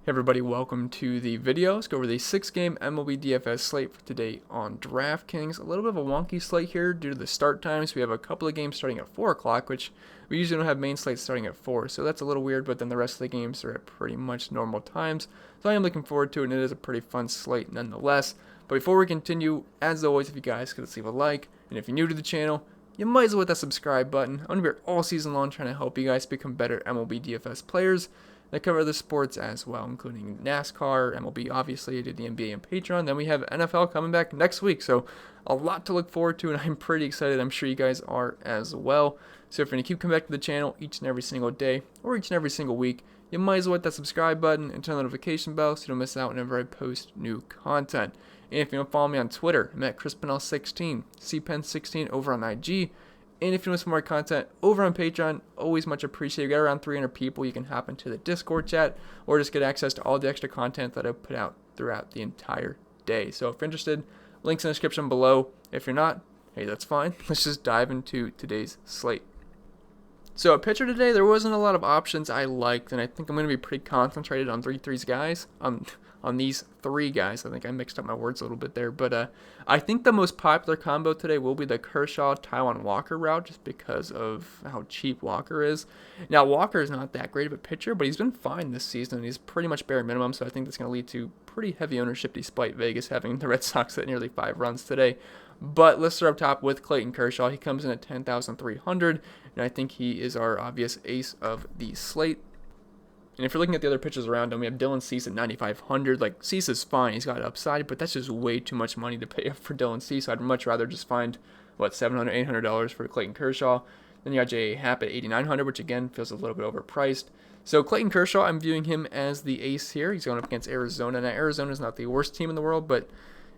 Hey everybody, welcome to the video. Let's go over the 6-game MLB DFS slate for today on Draftkings. A little bit of a wonky slate here due to the start times. We have a couple of games starting at 4 o'clock, which we usually don't have main slates starting at 4, so that's a little weird, but then the rest of the games are at pretty much normal times. So I am looking forward to it, and it is a pretty fun slate nonetheless. But before we continue, as always, if you guys could leave a like, and if you're new to the channel, you might as well hit that subscribe button. I'm going to be here all season long trying to help you guys become better MLB DFS players. They cover other sports as well, including NASCAR, MLB, obviously. I did the NBA and Patreon. Then we have NFL coming back next week. So a lot to look forward to, and I'm pretty excited. I'm sure you guys are as well. So if you're going to keep coming back to the channel each and every single day or each and every single week, you might as well hit that subscribe button and turn the notification bell so you don't miss out whenever I post new content. And if you don't follow me on Twitter, I'm at Pennell16, CPen16 over on IG. And if you want some more content over on Patreon, always much appreciated. We got around 300 people. You can hop into the Discord chat or just get access to all the extra content that I put out throughout the entire day. So if you're interested, links in the description below. If you're not, hey, that's fine. Let's just dive into today's slate. So a pitcher today, there wasn't a lot of options I liked, and I think I'm going to be pretty concentrated on these guys. On these three guys. I think I mixed up my words a little bit there, but I think the most popular combo today will be the Kershaw-Taijuan Walker route, just because of how cheap Walker is. Now, Walker is not that great of a pitcher, but he's been fine this season. He's pretty much bare minimum, so I think that's going to lead to pretty heavy ownership, despite Vegas having the Red Sox at nearly 5 runs today. But let's start up top with Clayton Kershaw. He comes in at 10,300, and I think he is our obvious ace of the slate. And if you're looking at the other pitchers around him, we have Dylan Cease at 9,500. Like, Cease is fine. He's got upside, but that's just way too much money to pay up for Dylan Cease. I'd much rather just find, $700, $800 for Clayton Kershaw. Then you got J.A. Happ at 8,900, which, again, feels a little bit overpriced. So Clayton Kershaw, I'm viewing him as the ace here. He's going up against Arizona. Now, Arizona's not the worst team in the world, but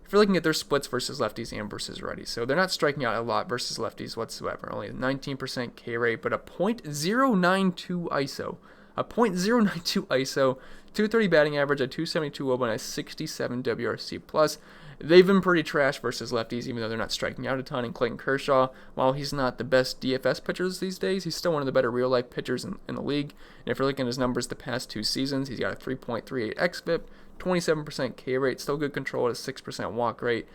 if you're looking at their splits versus lefties and versus righties, so they're not striking out a lot versus lefties whatsoever. Only a 19% K rate, but a .092 ISO. A .092 ISO, 230 batting average, a 272 WOBA, and a 67 WRC+. They've been pretty trash versus lefties, even though they're not striking out a ton. And Clayton Kershaw, while he's not the best DFS pitchers these days, he's still one of the better real-life pitchers in the league. And if you're looking at his numbers the past 2 seasons, he's got a 3.38 xFIP, 27% K rate, still good control at a 6% walk rate.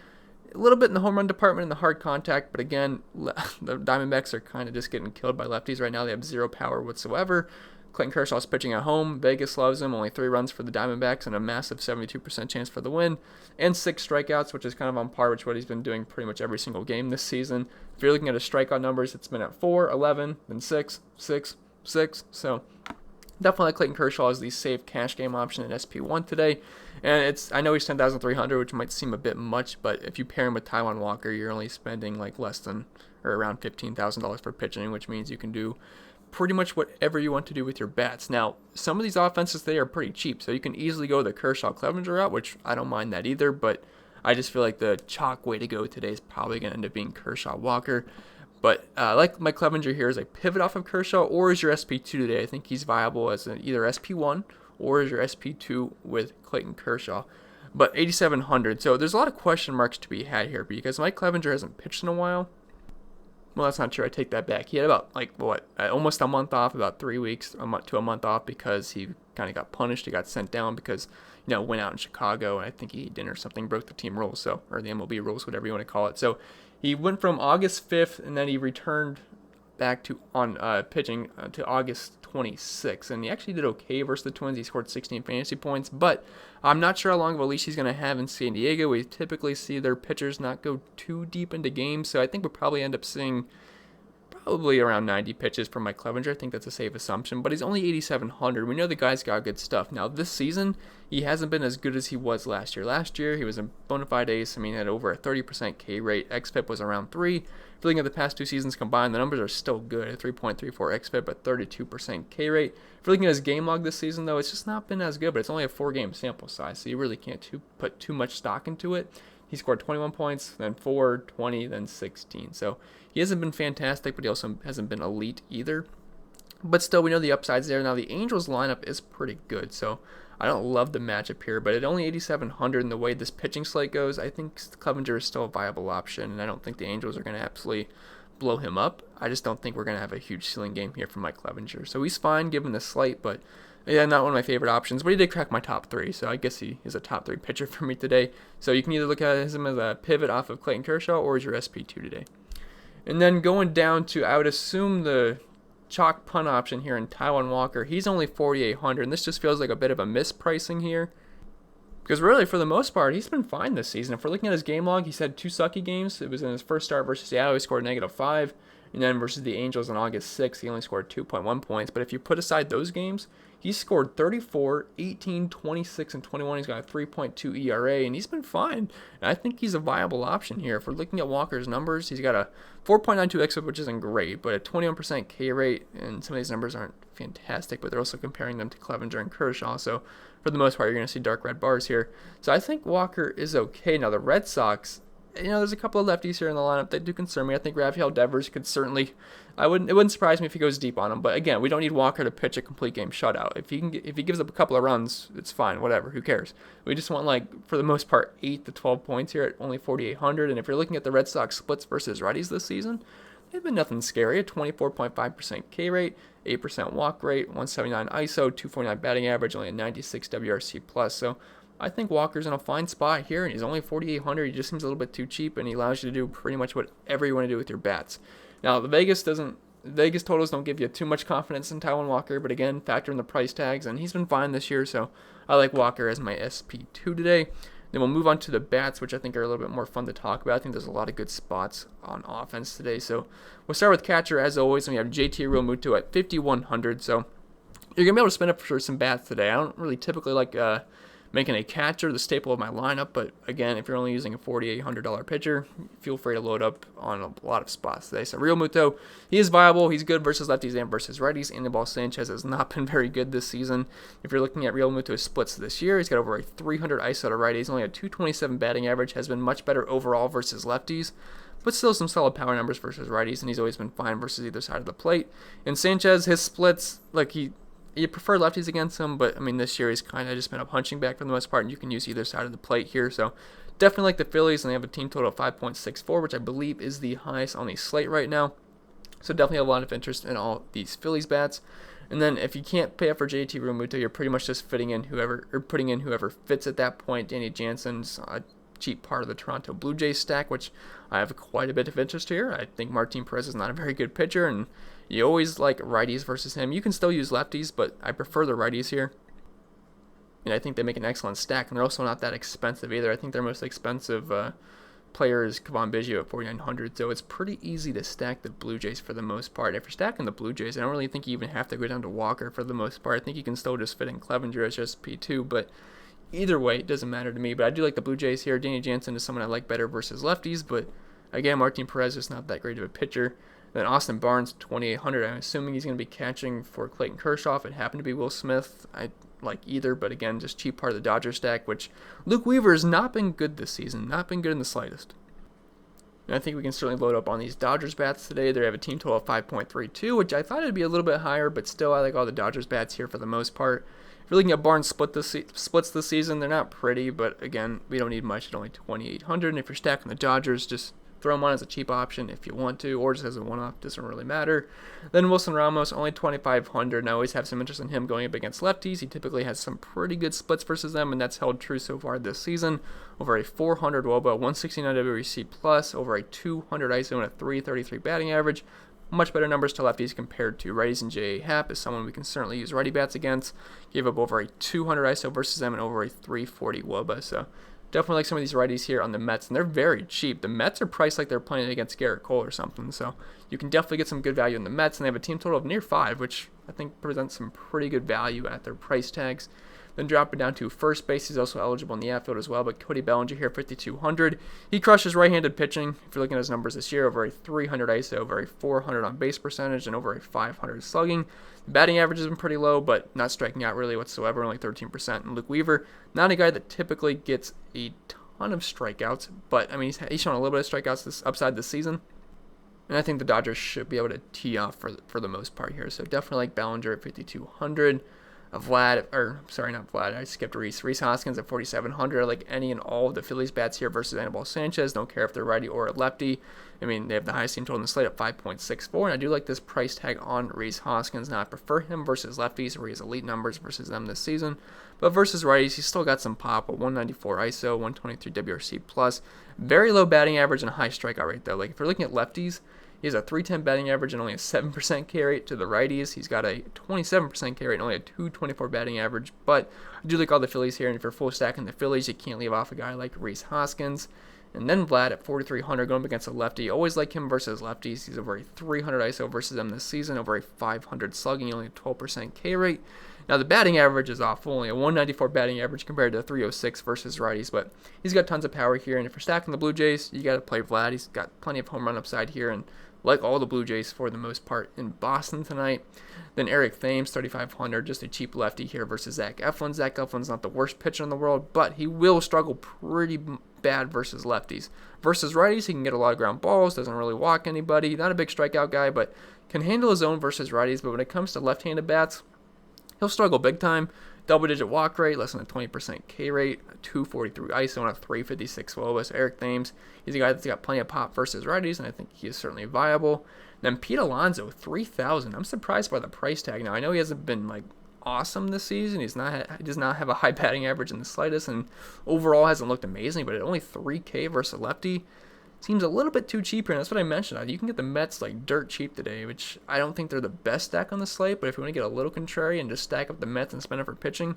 A little bit in the home run department in the hard contact, but again, the Diamondbacks are kind of just getting killed by lefties right now. They have zero power whatsoever. Clayton Kershaw is pitching at home. Vegas loves him. Only 3 runs for the Diamondbacks and a massive 72% chance for the win. And 6 strikeouts, which is kind of on par with what he's been doing pretty much every single game this season. If you're looking at his strikeout numbers, it's been at 4, 11, then 6, 6, 6. So definitely like Clayton Kershaw is the safe cash game option at SP1 today. And I know he's 10,300, which might seem a bit much, but if you pair him with Taijuan Walker, you're only spending like less than or around $15,000 for pitching, which means you can do pretty much whatever you want to do with your bats. Now, some of these offenses today are pretty cheap, so you can easily go the Kershaw-Clevenger route, which I don't mind that either, but I just feel like the chalk way to go today is probably going to end up being Kershaw-Walker. But like my Clevenger here is a pivot off of Kershaw, or as your SP2 today. I think he's viable as either SP1 or as your SP2 with Clayton Kershaw. But 8,700, so there's a lot of question marks to be had here because Mike Clevenger hasn't pitched in a while. Well, that's not true. I take that back. He had about, almost a month off, about 3 weeks to a month off because he kind of got punished. He got sent down because, went out in Chicago, and I think he did or something, broke the team rules, or the MLB rules, whatever you want to call it. So he went from August 5th, and then he returned back to pitching to August 26th, and he actually did okay versus the Twins. He scored 16 fantasy points, but I'm not sure how long of a leash he's going to have in San Diego. We typically see their pitchers not go too deep into games, so I think we'll probably end up seeing probably around 90 pitches from Mike Clevenger. I think that's a safe assumption, but he's only 8,700. We know the guy's got good stuff. Now, this season, he hasn't been as good as he was last year. Last year, he was a bona fide ace. He had over a 30% K rate. xFIP was around 3. If you're looking at the past 2 seasons combined, the numbers are still good. A 3.34 xFIP, but 32% K rate. If you're looking at his game log this season, though, it's just not been as good, but it's only a 4-game sample size, so you really can't put too much stock into it. He scored 21 points, then 4, 20, then 16. So he hasn't been fantastic, but he also hasn't been elite either. But still, we know the upside's there. Now, the Angels lineup is pretty good, so I don't love the matchup here. But at only 8,700 in the way this pitching slate goes, I think Clevenger is still a viable option, and I don't think the Angels are going to absolutely blow him up. I just don't think we're going to have a huge ceiling game here from Mike Clevenger. So he's fine given the slate, but Yeah, not one of my favorite options, but he did crack my top three, so I guess he is a top three pitcher for me today. So you can either look at him as a pivot off of Clayton Kershaw or as your SP2 today. And then going down to, I would assume, the chalk punt option here in Taijuan Walker. He's only 4,800, and this just feels like a bit of a mispricing here. Because really, for the most part, he's been fine this season. If we're looking at his game log, he's had 2 sucky games. It was in his first start versus Seattle, he scored -5. And then versus the Angels on August 6th, he only scored 2.1 points. But if you put aside those games, he scored 34, 18, 26, and 21. He's got a 3.2 ERA, and he's been fine. And I think he's a viable option here. If we're looking at Walker's numbers, he's got a 4.92 xFIP, which isn't great, but a 21% K rate, and some of these numbers aren't fantastic, but they're also comparing them to Clevenger and Kershaw. So for the most part, you're going to see dark red bars here. So I think Walker is okay. Now, the Red Sox, there's a couple of lefties here in the lineup that do concern me. I think Rafael Devers could certainly, it wouldn't surprise me if he goes deep on him. But again, we don't need Walker to pitch a complete game shutout. If he gives up a couple of runs, it's fine, whatever, who cares? We just want, for the most part, 8 to 12 points here at only 4,800. And if you're looking at the Red Sox splits versus righties this season, they've been nothing scary. A 24.5% K rate, 8% walk rate, 179 ISO, 249 batting average, only a 96 WRC plus. So I think Walker's in a fine spot here, and he's only 4,800. He just seems a little bit too cheap, and he allows you to do pretty much whatever you want to do with your bats. Now, the Vegas totals don't give you too much confidence in Taijuan Walker, but again, factor in the price tags, and he's been fine this year, so I like Walker as my SP2 today. Then we'll move on to the bats, which I think are a little bit more fun to talk about. I think there's a lot of good spots on offense today. So we'll start with catcher, as always, and we have JT Realmuto at 5,100. So you're going to be able to spend up for some bats today. I don't really typically like making a catcher the staple of my lineup, but again, if you're only using a $4,800 pitcher, feel free to load up on a lot of spots today. So Realmuto, he is viable. He's good versus lefties and versus righties. Anibal Sanchez has not been very good this season. If you're looking at Realmuto's splits this year, he's got over a 300 ISO to righties, only a 227 batting average, has been much better overall versus lefties, but still some solid power numbers versus righties, and he's always been fine versus either side of the plate. And Sanchez, his splits, you prefer lefties against him, but this year he's kind of just been a punching bag for the most part, and you can use either side of the plate here. So definitely like the Phillies, and they have a team total of 5.64, which I believe is the highest on the slate right now. So definitely have a lot of interest in all these Phillies bats. And then if you can't pay up for JT Realmuto, you're pretty much just putting in whoever fits at that point. Danny Jansen's a cheap part of the Toronto Blue Jays stack, which I have quite a bit of interest here. I think Martin Perez is not a very good pitcher, and you always like righties versus him. You can still use lefties, but I prefer the righties here. And I think they make an excellent stack, and they're also not that expensive either. I think their most expensive player is Kevon Biggio at 4,900, so it's pretty easy to stack the Blue Jays for the most part. If you're stacking the Blue Jays, I don't really think you even have to go down to Walker for the most part. I think you can still just fit in Clevenger as just P2, but either way, it doesn't matter to me. But I do like the Blue Jays here. Danny Jansen is someone I like better versus lefties, but again, Martin Perez is not that great of a pitcher. Then Austin Barnes, 2,800. I'm assuming he's going to be catching for Clayton Kershaw. If it happened to be Will Smith, I like either, but again, just cheap part of the Dodgers stack, which Luke Weaver has not been good this season, not been good in the slightest. And I think we can certainly load up on these Dodgers bats today. They have a team total of 5.32, which I thought it'd be a little bit higher, but still I like all the Dodgers bats here for the most part. If you're looking at Barnes splits this season, they're not pretty, but again, we don't need much at only 2,800. And if you're stacking the Dodgers, just throw him on as a cheap option if you want to, or just as a one-off, doesn't really matter. Then Wilson Ramos, only 2,500, and I always have some interest in him going up against lefties. He typically has some pretty good splits versus them, and that's held true so far this season. Over a 400 WOBA, 169 WRC plus, over a 200 ISO, and a 333 batting average. Much better numbers to lefties compared to righties, and J.A. Happ is someone we can certainly use righty bats against. Gave up over a 200 ISO versus them and over a 340 WOBA, so definitely like some of these righties here on the Mets, and they're very cheap. The Mets are priced like they're playing against Garrett Cole or something, so you can definitely get some good value in the Mets, and they have a team total of near 5, which I think presents some pretty good value at their price tags. Then dropping down to first base, he's also eligible in the outfield as well, but Cody Bellinger here, 5,200. He crushes right-handed pitching. If you're looking at his numbers this year, over a 300 ISO, over a 400 on base percentage, and over a 500 slugging. The batting average has been pretty low, but not striking out really whatsoever, only 13%. And Luke Weaver, not a guy that typically gets a ton of strikeouts, but he's shown a little bit of strikeouts upside this season, and I think the Dodgers should be able to tee off for the most part here. So definitely like Bellinger at 5,200. Not Vlad. I skipped Reese. Reese Hoskins at 4,700. I like any and all of the Phillies bats here versus Anibal Sanchez. Don't care if they're righty or a lefty. I mean, they have the highest team total in the slate at 5.64, and I do like this price tag on Reese Hoskins. Now, I prefer him versus lefties, where he has elite numbers versus them this season. But versus righties, he's still got some pop. A 194 ISO, 123 WRC plus. Very low batting average and a high strikeout rate, though. Like, if you're looking at lefties, he has a 310 batting average and only a 7% K rate. To the righties, he's got a 27% K rate and only a 224 batting average. But I do like all the Phillies here, and if you're full stacking the Phillies, you can't leave off a guy like Reese Hoskins. And then Vlad at 4,300 going up against a lefty. Always like him versus lefties. He's over a 300 ISO versus them this season, over a 500 slugging, only a 12% K rate. Now, the batting average is awful, only a 194 batting average compared to a 306 versus righties, but he's got tons of power here. And if you're stacking the Blue Jays, you got to play Vlad. He's got plenty of home run upside here, and like all the Blue Jays for the most part in Boston tonight. Then Eric Thames, 3,500, just a cheap lefty here versus Zach Eflin. Zach Eflin's not the worst pitcher in the world, but he will struggle pretty bad versus lefties. Versus righties, he can get a lot of ground balls, doesn't really walk anybody, not a big strikeout guy, but can handle his own versus righties. But when it comes to left-handed bats, he'll struggle big time. Double-digit walk rate, less than a 20% K rate, a 243 ISO, and a 356 WOBA. So Eric Thames, he's a guy that's got plenty of pop versus righties, and I think he is certainly viable. Then Pete Alonso, 3,000. I'm surprised by the price tag. Now, I know he hasn't been like awesome this season. He does not have a high batting average in the slightest, and overall hasn't looked amazing. But at only 3K versus a lefty, seems a little bit too cheap here, and that's what I mentioned. You can get the Mets like dirt cheap today, which I don't think they're the best stack on the slate, but if you want to get a little contrary and just stack up the Mets and spend it for pitching,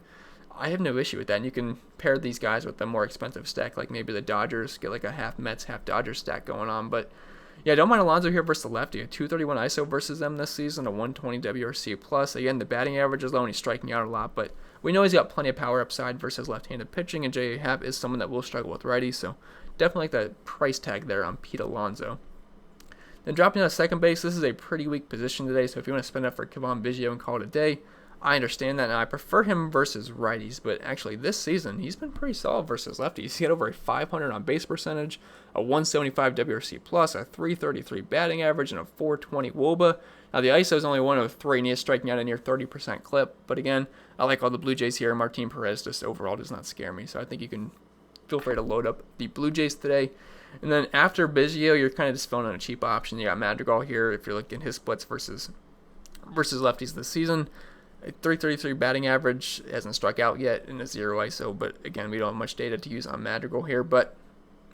I have no issue with that. And you can pair these guys with a more expensive stack, like maybe the Dodgers, get like a half Mets, half Dodgers stack going on. But yeah, don't mind Alonso here versus the lefty. A 231 ISO versus them this season, a 120 WRC plus. Again, the batting average is low and he's striking out a lot, but we know he's got plenty of power upside versus left-handed pitching, and J.A. Happ is someone that will struggle with righties, so definitely like that price tag there on Pete Alonso. Then dropping down to second base, this is a pretty weak position today, so if you want to spend up for Kevon Biggio and call it a day, I understand that. Now, I prefer him versus righties, but actually this season, he's been pretty solid versus lefties. He had over a 500 on base percentage, a 175 WRC plus, a 333 batting average, and a 420 WOBA. Now, the ISO is only 103, and he is striking out a near 30% clip. But again, I like all the Blue Jays here. Martin Perez just overall does not scare me, so I think you can feel free to load up the Blue Jays today. And then after Biggio, you're kind of just filling on a cheap option. You got Madrigal here if you're looking at his splits versus lefties this season. A 333 batting average, hasn't struck out yet, in a 0 ISO, but again, we don't have much data to use on Madrigal here,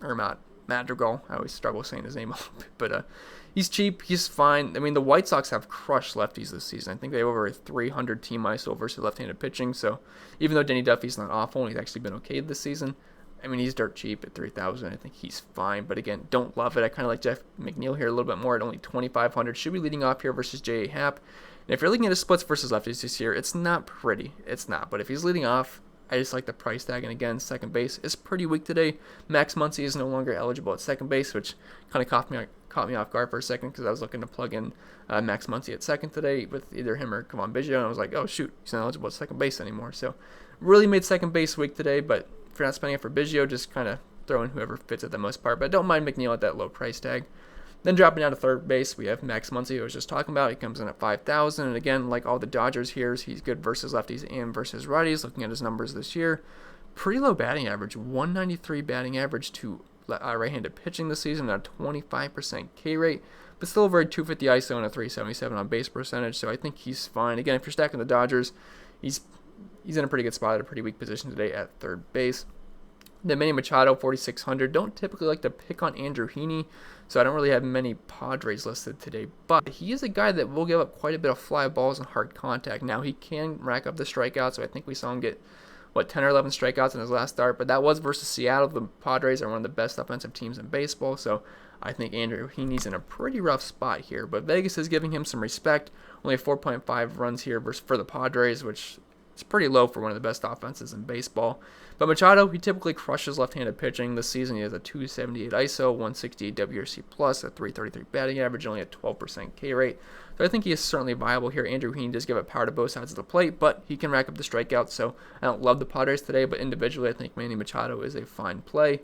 or not Madrigal, I always struggle saying his name a little bit, but he's cheap, he's fine. I mean, the White Sox have crushed lefties this season. I think they have over a 300 team ISO versus left-handed pitching, so even though Denny Duffy's not awful, and he's actually been okay this season, I mean, he's dirt cheap at 3,000. I think he's fine, but again, don't love it. I kind of like Jeff McNeil here a little bit more at only 2,500. Should be leading off here versus J.A. Happ. And if you're looking at his splits versus lefties this year, it's not pretty. It's not. But if he's leading off, I just like the price tag. And again, second base is pretty weak today. Max Muncy is no longer eligible at second base, which kind of caught me off guard for a second because I was looking to plug in Max Muncy at second today with either him or Kevon Biggio, and I was like, oh shoot, he's not eligible at second base anymore. So really made second base weak today, but if you're not spending it for Biggio, just kind of throw in whoever fits at the most part. But don't mind McNeil at that low price tag. Then dropping down to third base, we have Max Muncy, who I was just talking about. He comes in at 5,000. And again, like all the Dodgers here, he's good versus lefties and versus righties. Looking at his numbers this year, pretty low batting average, 193 batting average to right-handed pitching this season, at a 25% K rate, but still over a 250 ISO and a 377 on base percentage. So I think he's fine. Again, if you're stacking the Dodgers, he's in a pretty good spot at a pretty weak position today at third base. Then Manny Machado, 4,600. Don't typically like to pick on Andrew Heaney, so I don't really have many Padres listed today. But he is a guy that will give up quite a bit of fly balls and hard contact. Now, he can rack up the strikeouts, so I think we saw him get, 10 or 11 strikeouts in his last start. But that was versus Seattle. The Padres are one of the best offensive teams in baseball, so I think Andrew Heaney's in a pretty rough spot here. But Vegas is giving him some respect. Only 4.5 runs here for the Padres, which is pretty low for one of the best offenses in baseball. But Machado, he typically crushes left-handed pitching. This season, he has a 278 ISO, 168 WRC+, plus, a 333 batting average, only a 12% K rate. So I think he is certainly viable here. Andrew Heaney does give up power to both sides of the plate, but he can rack up the strikeouts. So I don't love the Padres today, but individually, I think Manny Machado is a fine play.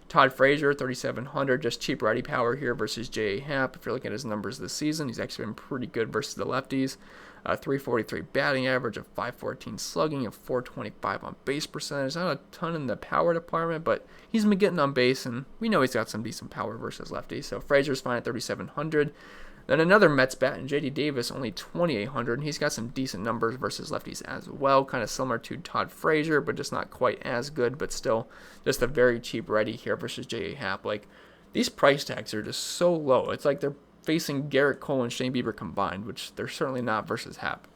Todd Frazier, 3,700, just cheap righty power here versus J.A. Happ. If you're looking at his numbers this season, he's actually been pretty good versus the lefties. 343 batting average, a 514 slugging, a 425 on base percentage. Not a ton in the power department, but he's been getting on base, and we know he's got some decent power versus lefties. So Frazier's fine at 3,700. Then another Mets bat, and J.D. Davis, only 2,800, and he's got some decent numbers versus lefties as well, kind of similar to Todd Frazier, but just not quite as good, but still just a very cheap righty here versus J.A. Happ. Like, these price tags are just so low. It's like they're facing Garrett Cole and Shane Bieber combined, which they're certainly not versus Happ.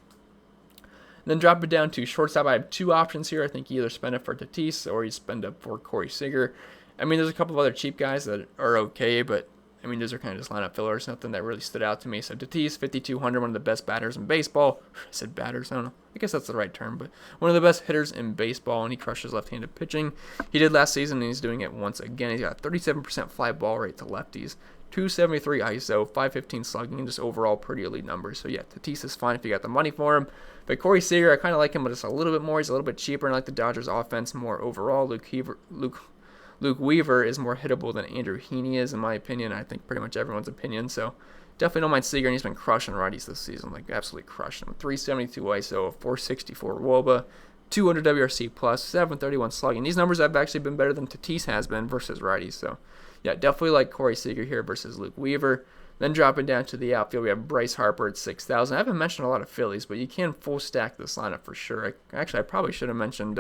Then drop it down to shortstop. I have two options here. I think you either spend it for Tatis or you spend it for Corey Seager. I mean, there's a couple of other cheap guys that are okay, but I mean, those are kind of just lineup fillers, nothing that really stood out to me. So Tatis, 5,200, one of the best batters in baseball. I said batters, I don't know. I guess that's the right term, but one of the best hitters in baseball, and he crushes left-handed pitching. He did last season, and he's doing it once again. He's got a 37% fly ball rate to lefties, 273 ISO, 515 slugging, and just overall pretty elite numbers. So yeah, Tatis is fine if you got the money for him. But Corey Seager, I kind of like him, but just a little bit more. He's a little bit cheaper, and I like the Dodgers' offense more overall. Luke Weaver is more hittable than Andrew Heaney is, in my opinion. I think pretty much everyone's opinion. So definitely don't mind Seager, and he's been crushing righties this season, like absolutely crushing them. 372 ISO, 464 WOBA, 200 WRC plus, 731 slugging. These numbers have actually been better than Tatis has been versus righties. So yeah, definitely like Corey Seager here versus Luke Weaver. Then dropping down to the outfield, we have Bryce Harper at 6,000. I haven't mentioned a lot of Phillies, but you can full stack this lineup for sure. I probably should have mentioned.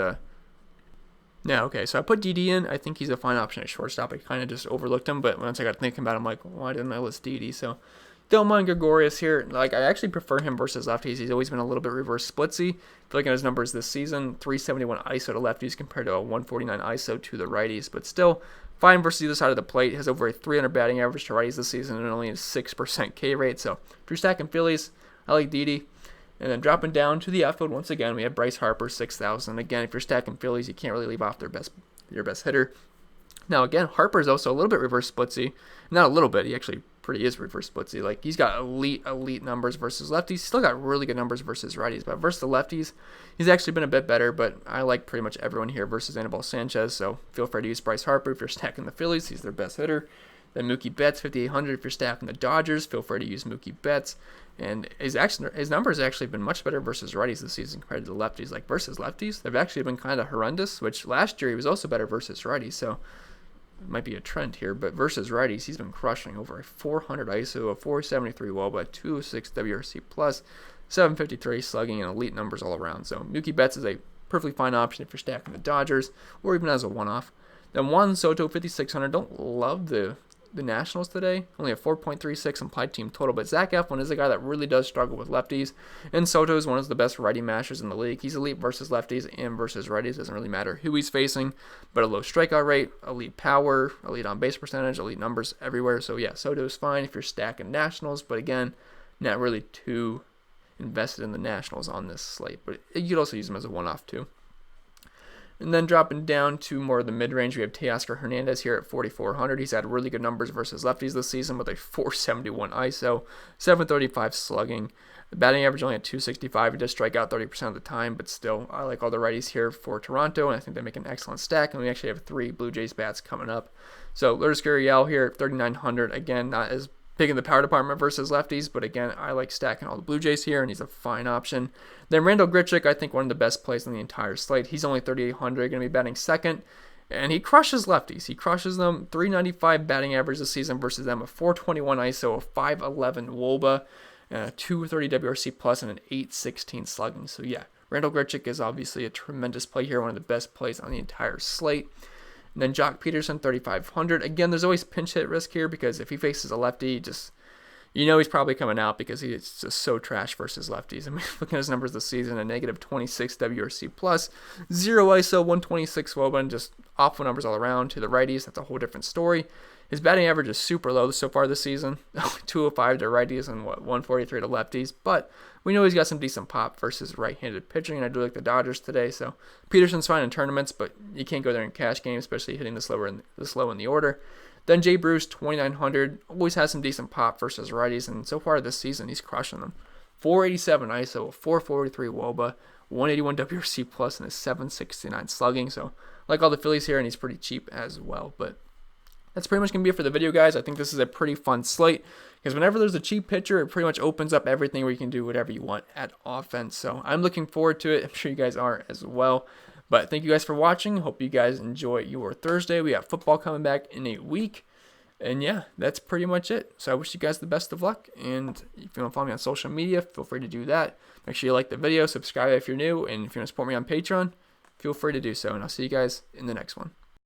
Yeah, okay, so I put Didi in. I think he's a fine option at shortstop. I kind of just overlooked him, but once I got thinking about him, I'm like, why didn't I list Didi? So don't mind Gregorius here. Like, I actually prefer him versus lefties. He's always been a little bit reverse splitsy. If you look at his numbers this season, 371 ISO to lefties compared to a 149 ISO to the righties, but still fine versus either side of the plate. Has over a 300 batting average to righties this season and only a 6% K rate. So if you're stacking Phillies, I like Didi. And then dropping down to the outfield, once again, we have Bryce Harper, 6,000. Again, if you're stacking Phillies, you can't really leave off your best hitter. Now, again, Harper is also a little bit reverse splitsy. Not a little bit. He actually pretty is reverse splitsy. Like, he's got elite numbers versus lefties. He's still got really good numbers versus righties. But versus the lefties, he's actually been a bit better. But I like pretty much everyone here versus Anibal Sanchez. So feel free to use Bryce Harper if you're stacking the Phillies. He's their best hitter. Then Mookie Betts, 5,800. If you're stacking the Dodgers, feel free to use Mookie Betts. And his numbers have actually been much better versus righties this season compared to the lefties. Like, versus lefties, they've actually been kind of horrendous, which last year he was also better versus righties. So it might be a trend here. But versus righties, he's been crushing over a 400 ISO, a 473 WOBA, 206 WRC plus, 753 slugging, and elite numbers all around. So Mookie Betts is a perfectly fine option if you're stacking the Dodgers or even as a one-off. Then Juan Soto, 5,600. Don't love the Nationals today. Only a 4.36 implied team total, but Zach Eflin is a guy that really does struggle with lefties, and Soto is one of the best righty mashers in the league. He's elite versus lefties and versus righties. Doesn't really matter who he's facing, but a low strikeout rate, elite power, elite on base percentage, elite numbers everywhere. So yeah, Soto is fine if you're stacking Nationals, but again, not really too invested in the Nationals on this slate, but you could also use them as a one-off too. And then dropping down to more of the mid-range, we have Teoscar Hernandez here at 4,400. He's had really good numbers versus lefties this season with a 471 ISO, 735 slugging. The batting average only at 265. He does strike out 30% of the time, but still, I like all the righties here for Toronto, and I think they make an excellent stack. And we actually have 3 Blue Jays bats coming up. So Lourdes Gurriel here at 3,900. Again, not as big in the power department versus lefties, but again, I like stacking all the Blue Jays here, and he's a fine option. Then Randall Grichuk, I think one of the best plays in the entire slate. He's only 3,800, going to be batting second, and he crushes lefties. He crushes them. 395 batting average this season versus them, a 421 ISO, a 511 WOBA, 230 WRC plus, and an 816 slugging. So yeah, Randall Grichuk is obviously a tremendous play here, one of the best plays on the entire slate. And then Jock Peterson, 3,500. Again, there's always pinch hit risk here because if he faces a lefty, he's probably coming out because he's just so trash versus lefties. I mean, looking at his numbers this season, a negative 26 WRC plus, 0 ISO, 126 WOBA, and just awful numbers all around. To the righties, that's a whole different story. His batting average is super low so far this season, 205 to righties and 143 to lefties. But we know he's got some decent pop versus right-handed pitching, and I do like the Dodgers today. So Peterson's fine in tournaments, but you can't go there in cash games, especially hitting this low in the order. Then Jay Bruce, 2,900, always has some decent pop versus righties, and so far this season he's crushing them. 487 ISO, 443 WOBA, 181 WRC plus, and a 769 slugging. So like all the Phillies here, and he's pretty cheap as well. But that's pretty much going to be it for the video, guys. I think this is a pretty fun slate because whenever there's a cheap pitcher, it pretty much opens up everything where you can do whatever you want at offense. So I'm looking forward to it. I'm sure you guys are as well. But thank you guys for watching. Hope you guys enjoy your Thursday. We have football coming back in a week. And yeah, that's pretty much it. So I wish you guys the best of luck. And if you want to follow me on social media, feel free to do that. Make sure you like the video, subscribe if you're new, and if you want to support me on Patreon, feel free to do so. And I'll see you guys in the next one.